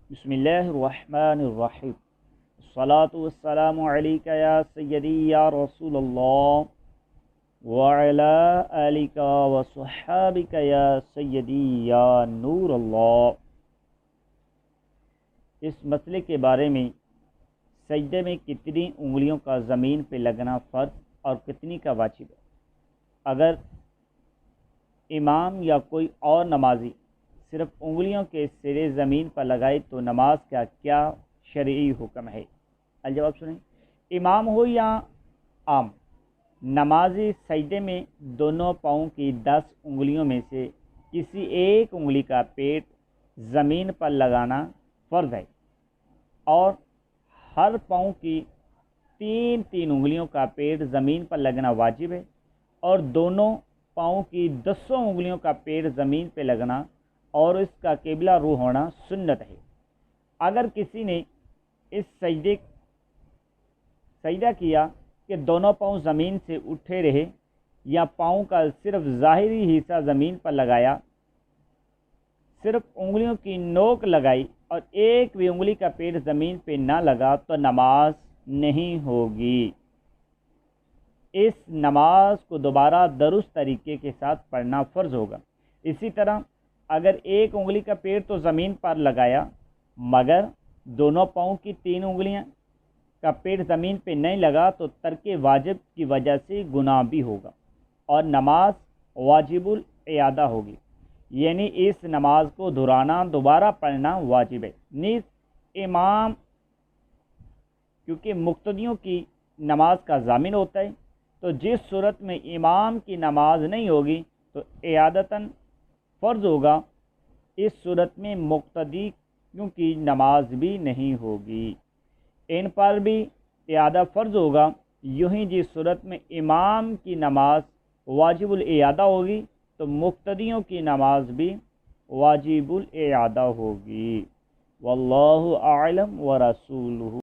بسم اللہ الرحمن الرحیم الصلاۃ والسلام علیک یا سیدی یا رسول اللہ وعلی آلک وصحابک یا سیدی یا نور اللہ۔ اس مسئلے کے بارے میں سجدے میں کتنی انگلیوں کا زمین پہ لگنا فرض اور کتنی کا واجب ہے۔ اگر امام یا کوئی اور نمازی صرف انگلیوں کے سرے زمین پر لگائے تو نماز کا کیا شرعی حکم ہے؟ الجواب سنیں۔ امام ہو یا عام، نمازی سجدے میں دونوں پاؤں کی 10 انگلیوں میں سے کسی ایک انگلی کا پیٹ زمین پر لگانا فرض ہے، اور ہر پاؤں کی 3 انگلیوں کا پیٹ زمین پر لگنا واجب ہے، اور دونوں پاؤں کی 10 انگلیوں کا پیٹ زمین پہ لگنا اور اس کا قبلہ رو ہونا سنت ہے۔ اگر کسی نے اس سجدہ کیا کہ دونوں پاؤں زمین سے اٹھے رہے، یا پاؤں کا صرف ظاہری حصہ زمین پر لگایا، صرف انگلیوں کی نوک لگائی اور ایک بھی انگلی کا پیٹ زمین پہ نہ لگا تو نماز نہیں ہوگی۔ اس نماز کو دوبارہ درست طریقے کے ساتھ پڑھنا فرض ہوگا۔ اسی طرح اگر ایک انگلی کا پیڑ تو زمین پر لگایا مگر دونوں پاؤں کی 3 انگلیاں کا پیڑ زمین پہ نہیں لگا تو ترک واجب کی وجہ سے گناہ بھی ہوگا اور نماز واجب الاعادہ ہوگی، یعنی اس نماز کو دہرانا، دوبارہ پڑھنا واجب ہے۔ نیز امام کیونکہ مقتدیوں کی نماز کا ضامن ہوتا ہے، تو جس صورت میں امام کی نماز نہیں ہوگی تو اعادتاً فرض ہوگا، اس صورت میں مقتدیوں کی نماز بھی نہیں ہوگی، ان پر بھی اعادہ فرض ہوگا۔ یوں ہی جس صورت میں امام کی نماز واجب الاعادہ ہوگی تو مقتدیوں کی نماز بھی واجب الاعادہ ہوگی۔ واللہ اعلم ورسولہ۔